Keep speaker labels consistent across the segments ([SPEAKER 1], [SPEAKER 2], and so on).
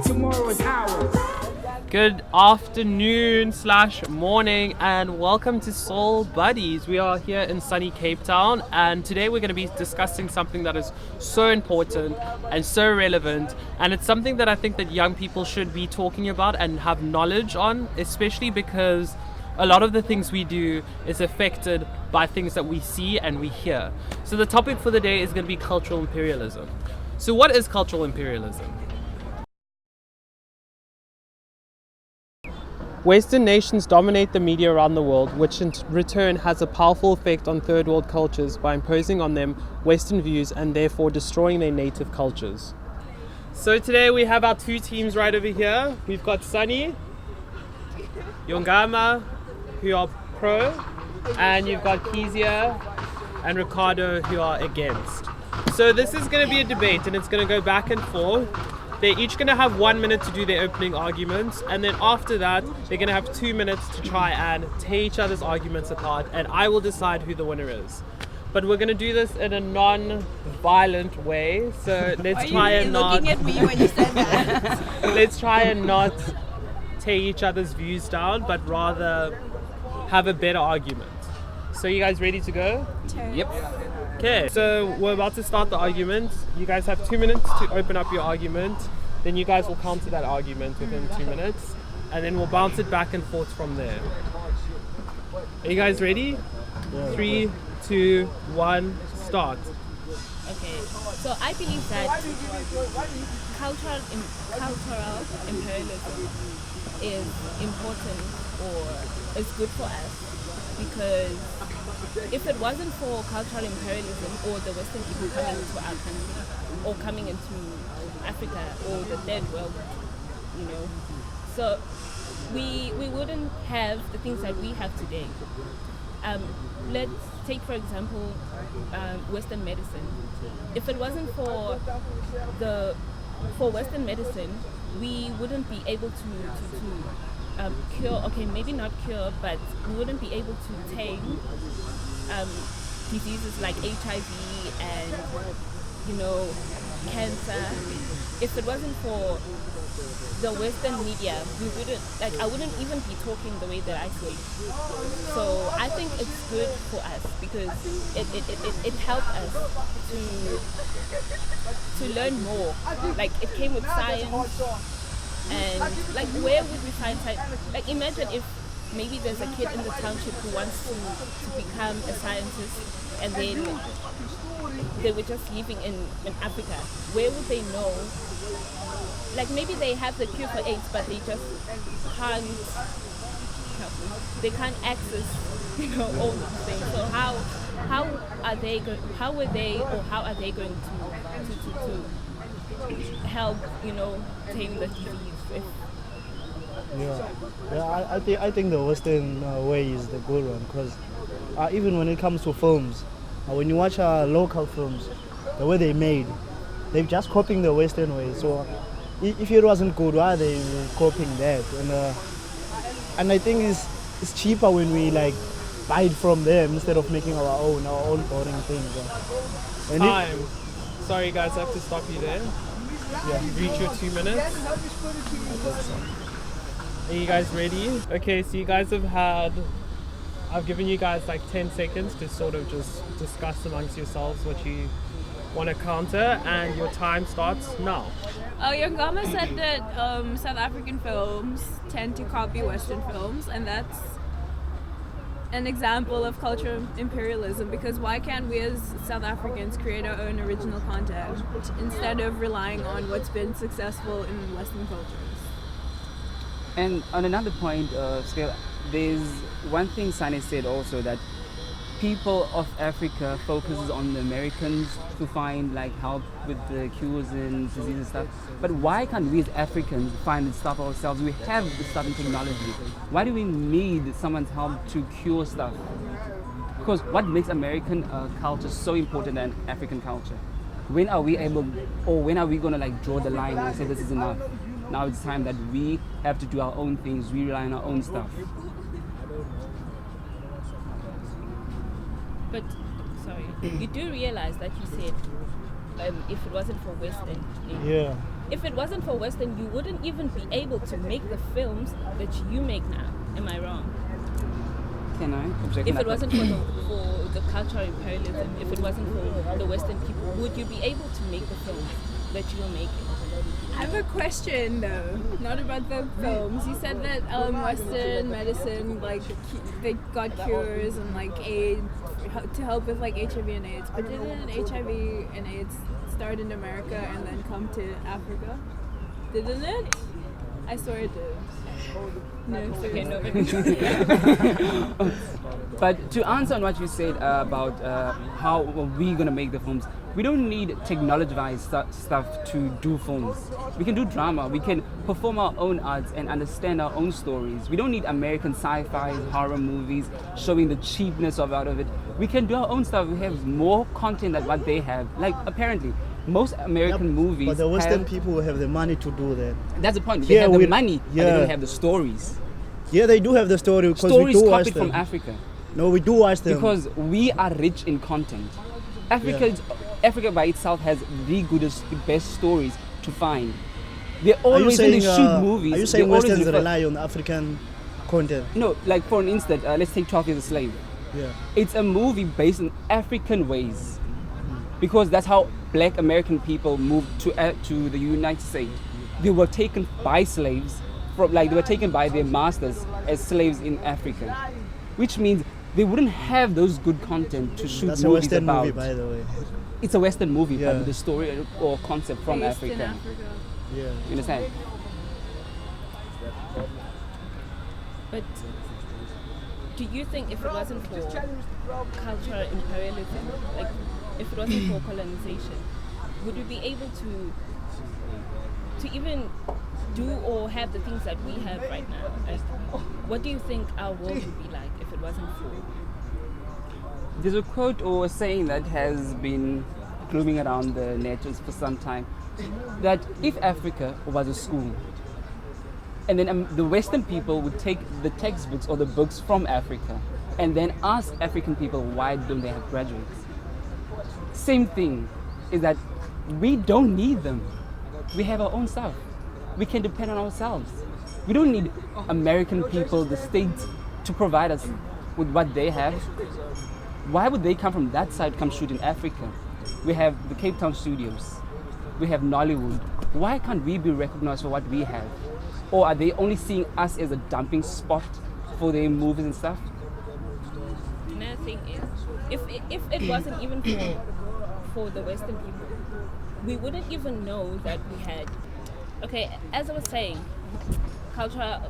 [SPEAKER 1] Tomorrow is ours.
[SPEAKER 2] Good afternoon / morning and welcome to Soul Buddies. We are here in sunny Cape Town and today we're going to be discussing something that is so important and so relevant, and it's something that I think that young people should be talking about and have knowledge on, especially because a lot of the things we do is affected by things that we see and we hear. So the topic for the day is going to be cultural imperialism. So what is cultural imperialism? Western nations dominate the media around the world, which in return has a powerful effect on third world cultures by imposing on them Western views and therefore destroying their native cultures. So today we have our two teams right over here. We've got Sunny, Yongama, who are pro, and you've got Kezia and Ricardo, who are against. So this is going to be a debate and it's going to go back and forth. They're each going to have 1 minute to do their opening arguments, and then after that they're going to have 2 minutes to try and tear each other's arguments apart, and I will decide who the winner is. But we're going to do this in a non-violent way, so let's try and not...
[SPEAKER 3] looking at me when you said that?
[SPEAKER 2] Let's try and not tear each other's views down, but rather have a better argument. So you guys ready to go?
[SPEAKER 3] Yep.
[SPEAKER 2] Okay, so we're about to start the argument. You guys have 2 minutes to open up your argument. Then you guys will counter that argument within 2 minutes. And then we'll bounce it back and forth from there. Are you guys ready?
[SPEAKER 4] Yeah.
[SPEAKER 2] 3, 2, 1, start.
[SPEAKER 3] Okay, so I believe that cultural imperialism is important or is good for us, because if it wasn't for cultural imperialism or the Western people coming into our country or coming into Africa or the third world, so we wouldn't have the things that we have today. Let's take, for example, Western medicine. If it wasn't for Western medicine, we wouldn't be able to cure, okay, maybe not cure, but we wouldn't be able to tame diseases like HIV and, cancer. If it wasn't for the Western media, I wouldn't even be talking the way that I speak. So I think it's good for us because it helped us to learn more. Like, it came with science. And like, where would we find time? Like, imagine if maybe there's a kid in the township who wants to become a scientist, and then they were just living in Africa. Where would they know? Like, maybe they have the cure for AIDS, but they just can't. They can't access, all these things. So how are they going to help, tame the disease?
[SPEAKER 4] I think the Western way is the good one, because even when it comes to films, when you watch local films, the way they're just copying the Western way. So if it wasn't good, why are they copying that? And I think it's cheaper when we buy it from them instead of making our own boring things.
[SPEAKER 2] Time. Sorry guys, I have to stop you there.
[SPEAKER 4] Yeah.
[SPEAKER 2] You've reached your 2 minutes. Are you guys ready? Okay, so you guys I've given you guys 10 seconds to sort of just discuss amongst yourselves what you want to counter, and your time starts now.
[SPEAKER 5] Yongama said that South African films tend to copy Western films, and that's an example of cultural imperialism, because why can't we as South Africans create our own original content instead of relying on what's been successful in Western cultures?
[SPEAKER 6] And on another point, Scale, there's one thing Sani said also, that people of Africa focuses on the Americans to find help with the cures and disease and stuff. But why can't we as Africans find the stuff ourselves? We have the stuff and technology. Why do we need someone's help to cure stuff? Because what makes American culture so important than African culture? When are we able, or when are we going to draw the line and say this is enough? Now it's time that we have to do our own things. We rely on our own stuff.
[SPEAKER 3] But, sorry, you do realize that you said if it wasn't for Western.
[SPEAKER 4] Yeah.
[SPEAKER 3] If it wasn't for Western, you wouldn't even be able to make the films that you make now. Am I wrong?
[SPEAKER 6] Can I object?
[SPEAKER 3] If
[SPEAKER 6] on
[SPEAKER 3] it
[SPEAKER 6] that
[SPEAKER 3] wasn't
[SPEAKER 6] point?
[SPEAKER 3] for the cultural imperialism, if it wasn't for the Western people, would you be able to make the films that you were making?
[SPEAKER 5] I have a question though, not about the films. You said that Western medicine, like they got cures and like aid to help with like HIV and AIDS, but didn't HIV and AIDS start in America and then come to Africa? Didn't it? I swear it did. No,
[SPEAKER 3] Okay,
[SPEAKER 5] seriously.
[SPEAKER 3] no.
[SPEAKER 6] But to answer on what you said about how we're gonna make the films, we don't need technologized stuff to do films. We can do drama. We can perform our own arts and understand our own stories. We don't need American sci-fi horror movies showing the cheapness out of it. We can do our own stuff. We have more content than what they have. Like apparently, most American movies.
[SPEAKER 4] But the Western
[SPEAKER 6] have,
[SPEAKER 4] people have the money to do that.
[SPEAKER 6] That's the point. They
[SPEAKER 4] Yeah,
[SPEAKER 6] have the
[SPEAKER 4] we-
[SPEAKER 6] money, but they
[SPEAKER 4] yeah.
[SPEAKER 6] don't have the stories.
[SPEAKER 4] Yeah, they do have the story because we
[SPEAKER 6] Stories
[SPEAKER 4] do watch
[SPEAKER 6] copied
[SPEAKER 4] them.
[SPEAKER 6] from Africa.
[SPEAKER 4] No, we do watch them.
[SPEAKER 6] Because we are rich in content. Africa by itself has the goodest, the best stories to find. They're
[SPEAKER 4] are you
[SPEAKER 6] always when they
[SPEAKER 4] saying,
[SPEAKER 6] shoot movies.
[SPEAKER 4] are you saying
[SPEAKER 6] they always
[SPEAKER 4] Westerns
[SPEAKER 6] refer-
[SPEAKER 4] rely on African content?
[SPEAKER 6] No, like for an instance, let's take 12 Years a Slave.
[SPEAKER 4] Yeah.
[SPEAKER 6] It's a movie based on African ways, because that's how Black American people moved to the United States. They were taken by slaves, they were taken by their masters as slaves in Africa, which means they wouldn't have those good content to shoot
[SPEAKER 4] That's a
[SPEAKER 6] movies
[SPEAKER 4] Western
[SPEAKER 6] about.
[SPEAKER 4] movie, by the way.
[SPEAKER 6] It's a Western movie,
[SPEAKER 4] Yeah.
[SPEAKER 6] but with the story or concept from
[SPEAKER 5] Based in
[SPEAKER 6] Africa.
[SPEAKER 5] Africa.
[SPEAKER 4] Yeah.
[SPEAKER 6] You understand?
[SPEAKER 3] But do you think if it wasn't for cultural imperialism, like if it wasn't for colonization, would we be able to even do or have the things that we have right now? Like, what do you think our world would be like if it wasn't for?
[SPEAKER 6] There's a quote or a saying that has been blooming around the net for some time, that if Africa was a school, and then the Western people would take the textbooks or the books from Africa and then ask African people why don't they have graduates. Same thing is that we don't need them. We have our own stuff. We can depend on ourselves. We don't need American people, the states, to provide us with what they have. Why would they come from that side, come shoot in Africa? We have the Cape Town studios. We have Nollywood. Why can't we be recognized for what we have? Or are they only seeing us as a dumping spot for their movies and stuff?
[SPEAKER 3] Another thing is, if it wasn't even for the Western people, we wouldn't even know that we had. Okay, as I was saying,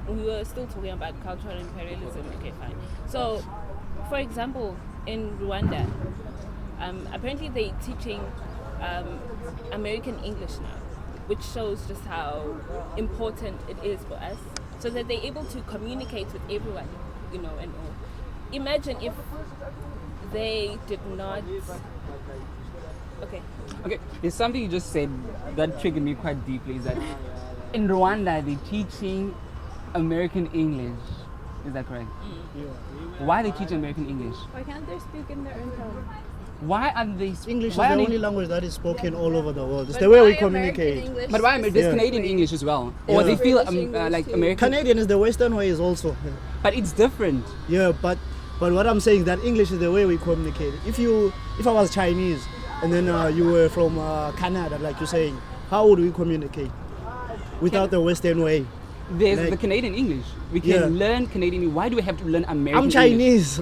[SPEAKER 3] we were still talking about cultural imperialism. Okay, fine. So, for example, in Rwanda, apparently they're teaching American English now, which shows just how important it is for us, so that they're able to communicate with everyone, and all. Imagine if they did not.
[SPEAKER 6] Okay, there's something you just said that triggered me quite deeply, is that in Rwanda they're teaching American English. Is that correct? Why are they teaching American English?
[SPEAKER 5] Why can't they speak in their own tongue?
[SPEAKER 6] Why are they
[SPEAKER 4] English is
[SPEAKER 6] why
[SPEAKER 4] the
[SPEAKER 6] are they-
[SPEAKER 4] only language that is spoken all over the world. It's
[SPEAKER 5] But
[SPEAKER 4] the way we
[SPEAKER 5] why American
[SPEAKER 4] communicate.
[SPEAKER 5] English
[SPEAKER 6] But why there's
[SPEAKER 4] Yeah.
[SPEAKER 6] Canadian English as well?
[SPEAKER 4] Yeah.
[SPEAKER 6] Or they feel
[SPEAKER 5] British English
[SPEAKER 6] like
[SPEAKER 5] too.
[SPEAKER 6] American,
[SPEAKER 4] Canadian is the Western way is also.
[SPEAKER 6] but it's different.
[SPEAKER 4] Yeah, but what I'm saying is that English is the way we communicate. If I was Chinese and then you were from Canada, like you're saying, how would we communicate without the Western way?
[SPEAKER 6] There's
[SPEAKER 4] Like-
[SPEAKER 6] the Canadian English. We can
[SPEAKER 4] Yeah.
[SPEAKER 6] learn Canadian. Why do we have to learn American
[SPEAKER 4] I'm
[SPEAKER 6] English?
[SPEAKER 4] Chinese.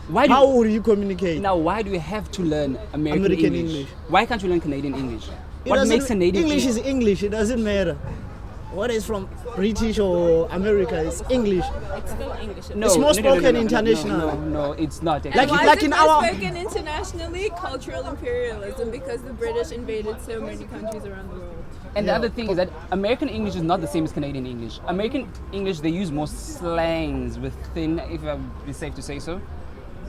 [SPEAKER 6] Why do
[SPEAKER 4] How would you communicate?
[SPEAKER 6] Now, why do we have to learn American,
[SPEAKER 4] American
[SPEAKER 6] English?
[SPEAKER 4] English.
[SPEAKER 6] Why can't you learn Canadian English?
[SPEAKER 4] It
[SPEAKER 6] What
[SPEAKER 4] doesn't-
[SPEAKER 6] makes Canadian
[SPEAKER 4] English is English. It doesn't matter. What is from British or America? It's English.
[SPEAKER 3] It's still English.
[SPEAKER 4] It's more spoken internationally.
[SPEAKER 6] No, it's not.
[SPEAKER 5] And
[SPEAKER 4] Like-
[SPEAKER 5] why
[SPEAKER 4] like
[SPEAKER 5] is it
[SPEAKER 4] in
[SPEAKER 5] not
[SPEAKER 4] our-
[SPEAKER 5] spoken internationally? Cultural imperialism, because the British invaded so many countries around the world.
[SPEAKER 6] And the
[SPEAKER 4] Yeah.
[SPEAKER 6] other thing is that American English is not the same as Canadian English. American English, they use more slangs within, if I be safe to say so,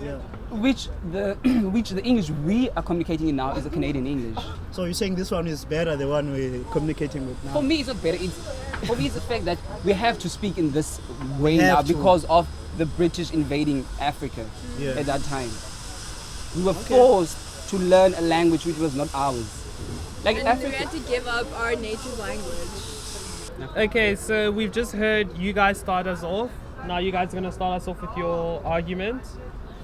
[SPEAKER 4] Yeah.
[SPEAKER 6] which the English we are communicating in now is the Canadian English.
[SPEAKER 4] So you're saying this one is better, the one we're communicating with now?
[SPEAKER 6] For me, it's not better. For me, it's the fact that we have to speak in this way
[SPEAKER 4] Have
[SPEAKER 6] now
[SPEAKER 4] to.
[SPEAKER 6] because of the British invading Africa
[SPEAKER 4] Yeah.
[SPEAKER 6] at that time. We were forced to learn a language which was not ours. Like
[SPEAKER 5] And we
[SPEAKER 6] Africa.
[SPEAKER 5] had to give up our native language.
[SPEAKER 2] Okay, so we've just heard you guys start us off. Now you guys are going to start us off with your argument.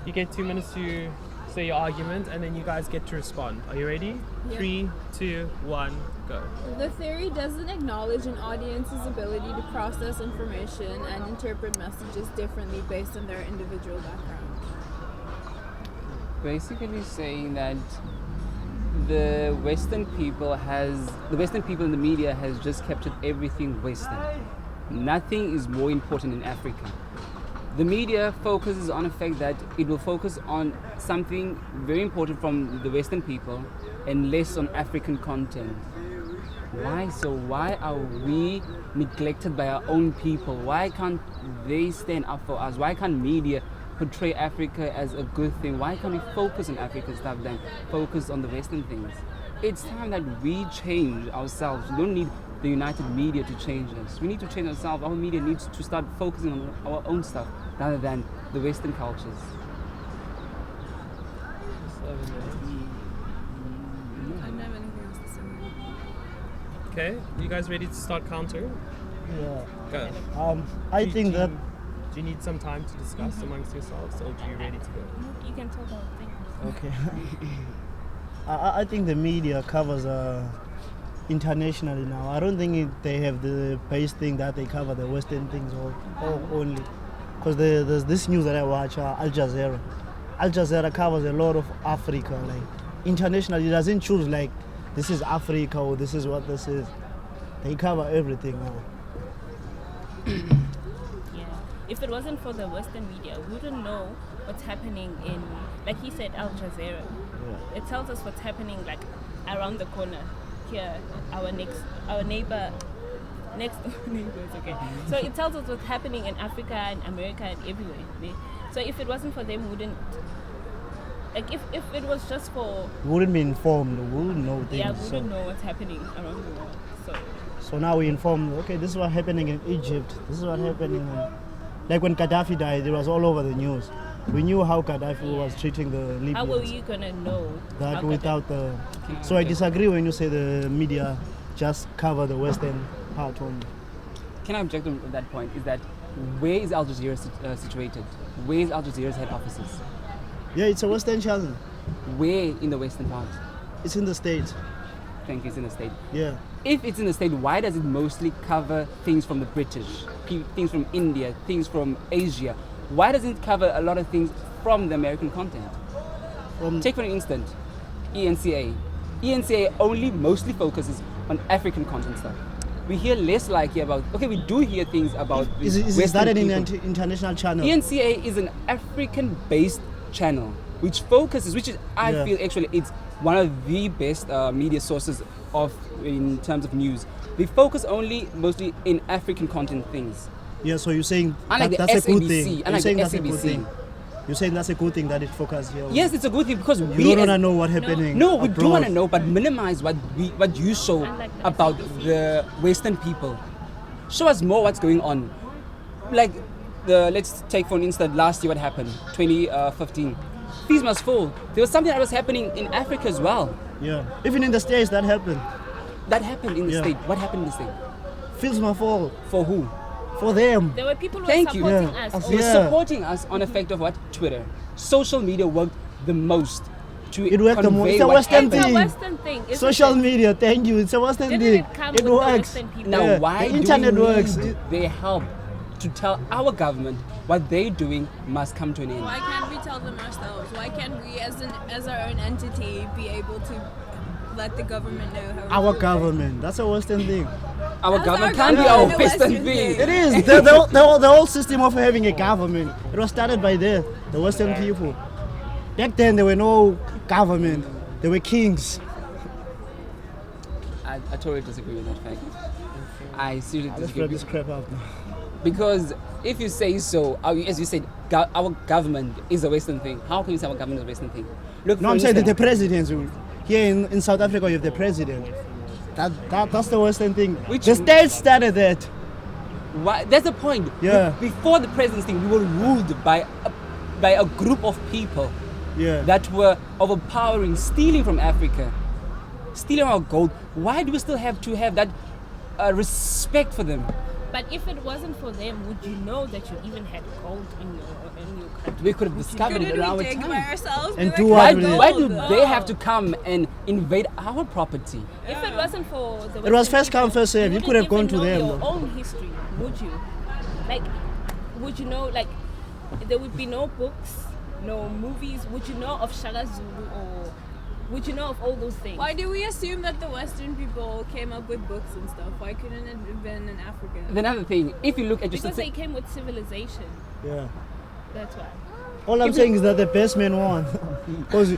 [SPEAKER 2] You get 2 minutes to say your argument, and then you guys get to respond. Are you ready?
[SPEAKER 5] Yeah.
[SPEAKER 2] 3, 2, 1, go.
[SPEAKER 5] The theory doesn't acknowledge an audience's ability to process information and interpret messages differently based on their individual background.
[SPEAKER 6] Basically saying that the Western people in the media has just captured everything Western. Nothing is more important in Africa. The media focuses on the fact that it will focus on something very important from the Western people and less on African content. Why so? Why are we neglected by our own people? Why can't they stand up for us? Why can't media portray Africa as a good thing? Why can't we focus on African stuff than focus on the Western things? It's time that we change ourselves. We don't need the United Media to change us. We need to change ourselves. Our media needs to start focusing on our own stuff rather than the Western cultures.
[SPEAKER 5] I don't have anything else to say.
[SPEAKER 2] Okay, you guys ready to start counter?
[SPEAKER 4] Yeah.
[SPEAKER 2] Go.
[SPEAKER 4] I think that
[SPEAKER 2] Do you need some time to discuss amongst yourselves, or are you ready to go?
[SPEAKER 3] You can tell the thing.
[SPEAKER 4] okay. I think the media covers internationally now. I don't think they have the base thing that they cover the Western things or only. Because there's this news that I watch, Al Jazeera. Al Jazeera covers a lot of Africa. Like internationally, it doesn't choose like this is Africa or this is what this is. They cover everything now.
[SPEAKER 3] Yeah. If it wasn't for the Western media, we wouldn't know what's happening in, like he said, Al Jazeera.
[SPEAKER 4] Yeah.
[SPEAKER 3] It tells us what's happening like around the corner here, our neighbor, next neighbors. Okay. So it tells us what's happening in Africa and America and everywhere. So if it wasn't for them, we wouldn't. Like if it was just for,
[SPEAKER 4] We wouldn't be informed. We wouldn't know things.
[SPEAKER 3] yeah, we wouldn't know what's happening around the world.
[SPEAKER 4] So now we informed, okay, this is what's happening in Egypt. This is what's happening like when Gaddafi died, it was all over the news. We knew how Gaddafi was treating the Libyans.
[SPEAKER 3] How were you gonna know
[SPEAKER 4] That
[SPEAKER 3] how
[SPEAKER 4] without the... So I disagree when you say the media just cover the Western part only.
[SPEAKER 6] Can I object on that point? Is that where is Al Jazeera situated? Where is Al Jazeera's head offices?
[SPEAKER 4] Yeah, it's a Western channel.
[SPEAKER 6] Where in the Western part?
[SPEAKER 4] It's in the States.
[SPEAKER 6] Think it's in the state.
[SPEAKER 4] Yeah.
[SPEAKER 6] If it's in the state, why does it mostly cover things from the British, things from India, things from Asia? Why doesn't it cover a lot of things from the American content? Take for instance, ENCA. ENCA only mostly focuses on African content stuff. We hear less likely about, okay, we do hear things about
[SPEAKER 4] Is
[SPEAKER 6] Western
[SPEAKER 4] that an
[SPEAKER 6] people.
[SPEAKER 4] international channel?
[SPEAKER 6] ENCA is an African-based channel which I
[SPEAKER 4] Yeah.
[SPEAKER 6] feel actually it's one of the best media sources in terms of news. They focus mostly in African content things.
[SPEAKER 4] Yeah, so you're saying
[SPEAKER 6] Unlike
[SPEAKER 4] that's
[SPEAKER 6] the
[SPEAKER 4] a good
[SPEAKER 6] SABC,
[SPEAKER 4] thing. You're
[SPEAKER 6] unlike
[SPEAKER 4] saying
[SPEAKER 6] the
[SPEAKER 4] that's a good
[SPEAKER 6] SABC.
[SPEAKER 4] thing. You're saying that's a good thing that it focuses here.
[SPEAKER 6] Yes, it's a good thing because
[SPEAKER 4] You
[SPEAKER 6] we
[SPEAKER 4] don't want to
[SPEAKER 6] as-
[SPEAKER 4] know what's happening.
[SPEAKER 6] No, we do
[SPEAKER 4] abroad.
[SPEAKER 6] want to know, but minimize what you show
[SPEAKER 3] Unlike the
[SPEAKER 6] about
[SPEAKER 3] SABC.
[SPEAKER 6] the Western people. Show us more what's going on. Like let's take for instance last year what happened, 2015. Fees must fall. There was something that was happening in Africa as well.
[SPEAKER 4] Yeah. Even in the States that happened.
[SPEAKER 6] That happened in the
[SPEAKER 4] Yeah.
[SPEAKER 6] state. What happened in the state?
[SPEAKER 4] Fields must fall
[SPEAKER 6] For who?
[SPEAKER 4] for them.
[SPEAKER 3] There were people who
[SPEAKER 6] Thank
[SPEAKER 3] were
[SPEAKER 6] you.
[SPEAKER 3] supporting
[SPEAKER 4] Yeah.
[SPEAKER 3] us.
[SPEAKER 6] They were
[SPEAKER 4] Yeah.
[SPEAKER 6] supporting us on the fact of what? Twitter. Social media worked the most to
[SPEAKER 4] It worked the most.
[SPEAKER 6] convey
[SPEAKER 4] It's a
[SPEAKER 6] what
[SPEAKER 4] Western
[SPEAKER 3] It's a
[SPEAKER 6] happened.
[SPEAKER 4] thing.
[SPEAKER 3] Western thing. isn't
[SPEAKER 4] Social
[SPEAKER 3] it?
[SPEAKER 4] media, thank you. It's a Western
[SPEAKER 3] Didn't
[SPEAKER 4] thing.
[SPEAKER 3] it come
[SPEAKER 4] It
[SPEAKER 3] with the
[SPEAKER 4] works.
[SPEAKER 3] Western people?
[SPEAKER 6] Now,
[SPEAKER 4] Yeah,
[SPEAKER 6] why
[SPEAKER 4] the
[SPEAKER 6] do
[SPEAKER 4] internet
[SPEAKER 6] we
[SPEAKER 4] works.
[SPEAKER 6] need their help to tell our government what they're doing must come to an end?
[SPEAKER 5] Why can't we tell them ourselves? Why can't we, as our own entity, be able to let the government know how?
[SPEAKER 4] Our government. That's a Western thing.
[SPEAKER 6] Our
[SPEAKER 5] How's
[SPEAKER 6] government
[SPEAKER 5] our
[SPEAKER 6] can't be
[SPEAKER 5] government
[SPEAKER 6] our
[SPEAKER 5] a
[SPEAKER 6] Western
[SPEAKER 5] Western
[SPEAKER 6] thing.
[SPEAKER 5] thing?
[SPEAKER 4] It is. The whole system of having a government. It was started by the Western people. Back then, there were no government. There were kings.
[SPEAKER 6] I totally disagree with that fact. I seriously
[SPEAKER 4] Let's
[SPEAKER 6] disagree.
[SPEAKER 4] wrap this crap up now.
[SPEAKER 6] Because if you say so, as you said, our government is a Western thing. How can you say our government is a Western thing? Look,
[SPEAKER 4] No,
[SPEAKER 6] for
[SPEAKER 4] I'm saying that the
[SPEAKER 6] instance-
[SPEAKER 4] president. Here in South Africa, you have the president. That's the Western thing.
[SPEAKER 6] Which-
[SPEAKER 4] The states started that.
[SPEAKER 6] Why, that's the point.
[SPEAKER 4] Yeah.
[SPEAKER 6] Before the presidency, we were ruled by a group of people
[SPEAKER 4] Yeah.
[SPEAKER 6] that were overpowering, stealing from Africa. stealing our gold, why do we still have to have that respect for them?
[SPEAKER 3] But if it wasn't for them, would you know that you even had gold in your country?
[SPEAKER 6] We could have discovered it
[SPEAKER 5] Couldn't
[SPEAKER 6] in our
[SPEAKER 5] we dig by
[SPEAKER 6] time.
[SPEAKER 5] ourselves?
[SPEAKER 4] And
[SPEAKER 5] We
[SPEAKER 4] do
[SPEAKER 5] were
[SPEAKER 4] what
[SPEAKER 6] Why,
[SPEAKER 4] with
[SPEAKER 5] gold.
[SPEAKER 4] it?
[SPEAKER 6] why do they have to come and invade our property?
[SPEAKER 3] If it wasn't for the
[SPEAKER 4] It was
[SPEAKER 3] Western
[SPEAKER 4] first come,
[SPEAKER 3] people,
[SPEAKER 4] first serve. You could
[SPEAKER 3] wouldn't
[SPEAKER 4] have gone
[SPEAKER 3] even
[SPEAKER 4] to
[SPEAKER 3] know
[SPEAKER 4] them,
[SPEAKER 3] your
[SPEAKER 4] though.
[SPEAKER 3] own history, would you? Like, would you know? Like, there would be no books, no movies. Would you know of Shaka Zulu, or would you know of all those things?
[SPEAKER 5] Why do we assume that the Western people came up with books and stuff? Why couldn't it have been in Africa?
[SPEAKER 6] Another thing, if you look at just
[SPEAKER 3] Because they came with civilization.
[SPEAKER 4] Yeah.
[SPEAKER 3] That's why.
[SPEAKER 4] All I'm saying is that the best men won. Because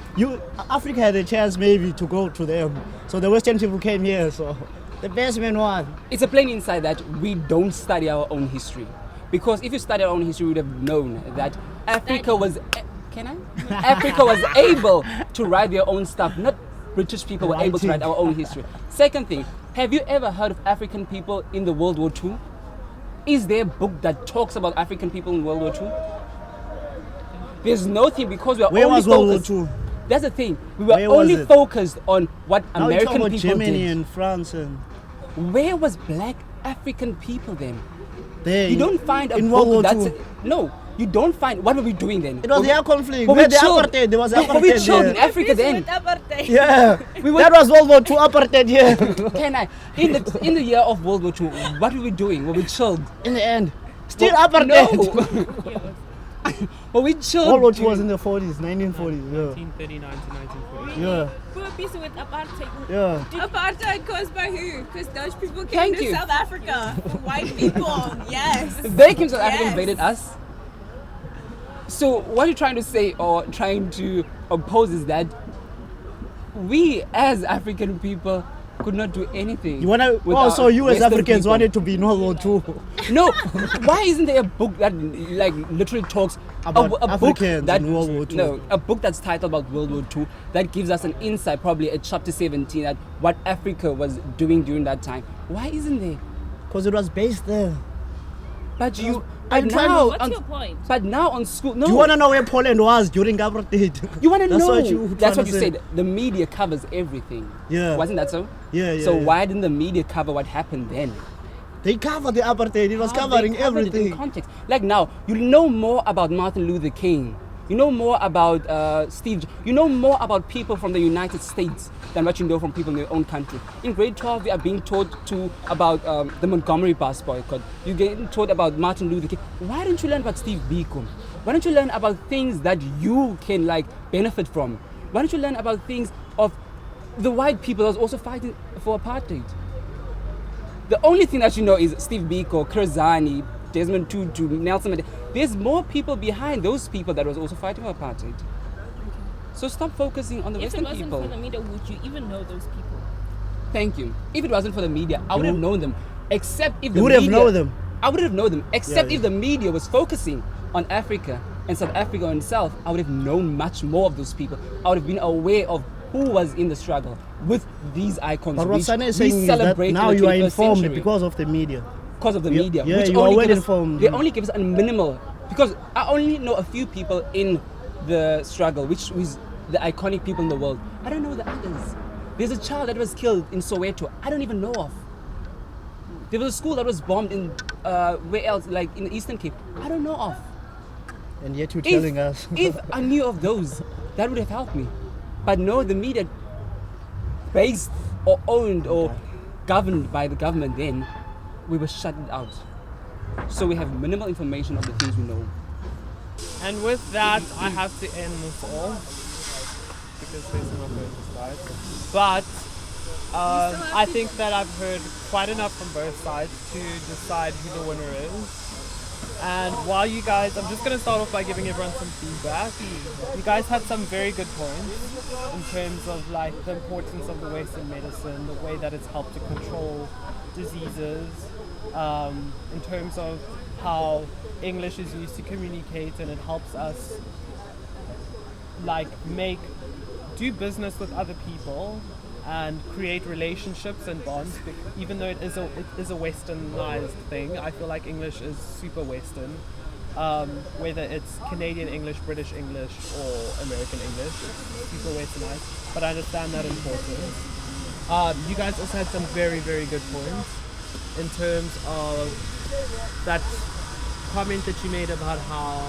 [SPEAKER 4] Africa had a chance maybe to go to them. So the Western people came here, so the best men won.
[SPEAKER 6] it's a plain insight that we don't study our own history. Because if you study our own history, we would have known that Africa was... Can I? Africa was able to write their own stuff. Not British people were able to write our own history. Second thing, have you ever heard of African people in the World War II? Is there a book that talks about African people in World War II? There's nothing, because we are
[SPEAKER 4] Where
[SPEAKER 6] only
[SPEAKER 4] was World War
[SPEAKER 6] focused.
[SPEAKER 4] II?
[SPEAKER 6] That's the thing. We were
[SPEAKER 4] Where was
[SPEAKER 6] only
[SPEAKER 4] it?
[SPEAKER 6] focused on what
[SPEAKER 4] Now we talk
[SPEAKER 6] American
[SPEAKER 4] about
[SPEAKER 6] people
[SPEAKER 4] Germany
[SPEAKER 6] did.
[SPEAKER 4] and France and
[SPEAKER 6] Where was black African people then?
[SPEAKER 4] there.
[SPEAKER 6] You don't find a
[SPEAKER 4] in World War
[SPEAKER 6] book that's...
[SPEAKER 4] II.
[SPEAKER 6] No, you don't find... What were we doing then?
[SPEAKER 4] It was
[SPEAKER 6] Were
[SPEAKER 4] their conflict.
[SPEAKER 6] were we
[SPEAKER 4] Where the
[SPEAKER 6] chilled?
[SPEAKER 4] apartheid. There was
[SPEAKER 6] we
[SPEAKER 4] apartheid
[SPEAKER 6] chilled in
[SPEAKER 4] there.
[SPEAKER 6] Africa then.
[SPEAKER 5] With apartheid.
[SPEAKER 4] Yeah.
[SPEAKER 6] We were-
[SPEAKER 4] That was World War II apartheid here.
[SPEAKER 6] Can I? In the year of World War II, what were we doing? Were we chilled?
[SPEAKER 4] In the end. Still
[SPEAKER 6] Well,
[SPEAKER 4] apartheid.
[SPEAKER 6] No. Were we chilled?
[SPEAKER 4] World War II was in the 40s, 1940s. Yeah.
[SPEAKER 2] 1939 to 1940.
[SPEAKER 4] Yeah.
[SPEAKER 3] We were busy with apartheid.
[SPEAKER 4] Yeah.
[SPEAKER 5] Apartheid caused by who? Because Dutch people came
[SPEAKER 6] Thank
[SPEAKER 5] to
[SPEAKER 6] you.
[SPEAKER 5] South Africa. White people. Yes.
[SPEAKER 6] They came to South Africa,
[SPEAKER 5] Yes.
[SPEAKER 6] invaded us. So what you're trying to say or trying to oppose is that we as African people could not do anything.
[SPEAKER 4] You wanna?
[SPEAKER 6] with
[SPEAKER 4] Oh,
[SPEAKER 6] our
[SPEAKER 4] so you as
[SPEAKER 6] Western
[SPEAKER 4] Africans
[SPEAKER 6] people.
[SPEAKER 4] wanted to be in World War II?
[SPEAKER 6] No, why isn't there a book that like literally talks
[SPEAKER 4] About
[SPEAKER 6] a book
[SPEAKER 4] Africans
[SPEAKER 6] that
[SPEAKER 4] in World War II?
[SPEAKER 6] No, a book that's titled about World War II that gives us an insight, probably at chapter 17, at what Africa was doing during that time. Why isn't there?
[SPEAKER 4] Because it was based there.
[SPEAKER 6] But you,
[SPEAKER 4] I'm
[SPEAKER 6] but
[SPEAKER 4] trying to-
[SPEAKER 6] now,
[SPEAKER 3] What's
[SPEAKER 6] on,
[SPEAKER 3] your point?
[SPEAKER 6] but now on school, no.
[SPEAKER 4] Do you want to know where Poland was during apartheid?
[SPEAKER 6] You want to
[SPEAKER 4] That's
[SPEAKER 6] know?
[SPEAKER 4] what you
[SPEAKER 6] That's
[SPEAKER 4] trying
[SPEAKER 6] what
[SPEAKER 4] to
[SPEAKER 6] you
[SPEAKER 4] say.
[SPEAKER 6] said. The media covers everything.
[SPEAKER 4] Yeah.
[SPEAKER 6] Wasn't that so?
[SPEAKER 4] Yeah, yeah.
[SPEAKER 6] So
[SPEAKER 4] yeah.
[SPEAKER 6] why didn't the media cover what happened then?
[SPEAKER 4] They covered the apartheid. It was
[SPEAKER 6] How
[SPEAKER 4] covering
[SPEAKER 6] they covered it in
[SPEAKER 4] everything.
[SPEAKER 6] context. Like now, you know more about Martin Luther King. You know more about Steve. You know more about people from the United States than what you know from people in your own country. In grade 12, we are being taught about the Montgomery bus boycott. You're getting taught about Martin Luther King. Why don't you learn about Steve Biko? Why don't you learn about things that you can like benefit from? Why don't you learn about things of the white people that was also fighting for apartheid? The only thing that you know is Steve Biko, Kurzani, Desmond Tutu, Nelson Mandela. There's more people behind those people that was also fighting for apartheid. So stop focusing on the
[SPEAKER 3] If it
[SPEAKER 6] Western
[SPEAKER 3] wasn't
[SPEAKER 6] people.
[SPEAKER 3] for the media, would you even know those people?
[SPEAKER 6] Thank you. If it wasn't for the media, I would have known them. Except if the
[SPEAKER 4] You would have
[SPEAKER 6] media,
[SPEAKER 4] known them.
[SPEAKER 6] I would have known them. Except
[SPEAKER 4] Yeah,
[SPEAKER 6] if the media was focusing on Africa and South Africa itself, I would have known much more of those people. I would have been aware of who was in the struggle with these icons.
[SPEAKER 4] But what
[SPEAKER 6] which
[SPEAKER 4] Sana is
[SPEAKER 6] we
[SPEAKER 4] saying is that
[SPEAKER 6] celebrate in
[SPEAKER 4] now
[SPEAKER 6] the
[SPEAKER 4] you are
[SPEAKER 6] 21st
[SPEAKER 4] informed
[SPEAKER 6] century.
[SPEAKER 4] because of the media.
[SPEAKER 6] Because of the
[SPEAKER 4] Yeah,
[SPEAKER 6] media,
[SPEAKER 4] yeah,
[SPEAKER 6] which
[SPEAKER 4] you are
[SPEAKER 6] only
[SPEAKER 4] well
[SPEAKER 6] give us,
[SPEAKER 4] informed.
[SPEAKER 6] they only give us a minimal, because I only know a few people in the struggle, which is the iconic people in the world. I don't know the others. There's a child that was killed in Soweto. I don't even know of. There was a school that was bombed in where else, like in the Eastern Cape. I don't know of.
[SPEAKER 4] And yet you're telling us.
[SPEAKER 6] If I knew of those, that would have helped me. But no, the media, based or owned or governed by the government, then we were shut out. So we have minimal information of the things we know.
[SPEAKER 2] And with that, I have to end this off because there's no further slides. But I think that I've heard quite enough from both sides to decide who the winner is. And while you guys, I'm just going to start off by giving everyone some feedback. You guys had some very good points in terms of like the importance of the Western medicine, the way that it's helped to control diseases, in terms of how English is used to communicate and it helps us like do business with other people and create relationships and bonds, even though it is a westernized thing. I feel like English is super Western, whether it's Canadian English, British English, or American English, it's super westernized, but I understand that importance. You guys also had some very, very good points in terms of that comment that you made about how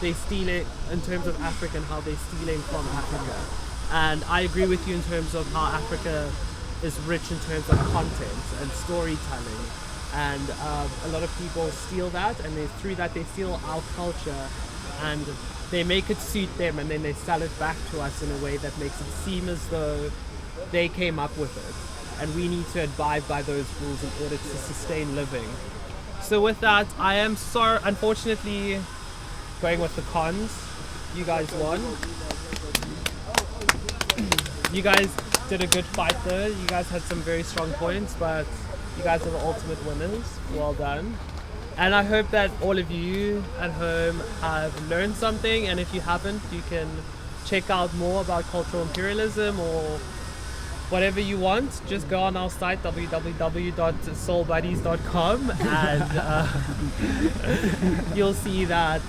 [SPEAKER 2] they steal it in terms of Africa and how they're stealing from Africa. And I agree with you in terms of how Africa is rich in terms of content and storytelling. And a lot of people steal that, and through that they steal our culture and they make it suit them, and then they sell it back to us in a way that makes it seem as though they came up with it. And we need to abide by those rules in order to sustain living. So with that, I am sorry, unfortunately, going with the cons. You guys won. You guys did a good fight though. You guys had some very strong points, but you guys are the ultimate winners. Well done. And I hope that all of you at home have learned something, and if you haven't, you can check out more about cultural imperialism or whatever you want. Just go on our site www.soulbuddies.com and you'll see that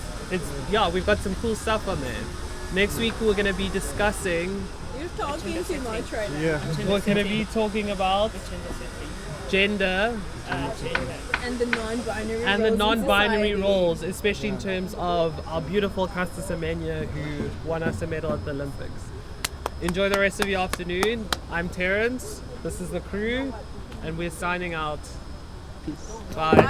[SPEAKER 2] we've got some cool stuff on there. Next week we're going to be discussing,
[SPEAKER 5] You're talking too much right now.
[SPEAKER 4] Yeah.
[SPEAKER 2] we're going to be talking about gender
[SPEAKER 5] And the non-binary
[SPEAKER 2] and the
[SPEAKER 5] roles in
[SPEAKER 2] non-binary
[SPEAKER 5] society.
[SPEAKER 2] roles, especially in terms of our beautiful Caster Semenya who won us a medal at the Olympics. Enjoy the rest of your afternoon. I'm Terrence, this is the crew, and we're signing out.
[SPEAKER 6] Peace.
[SPEAKER 2] Bye.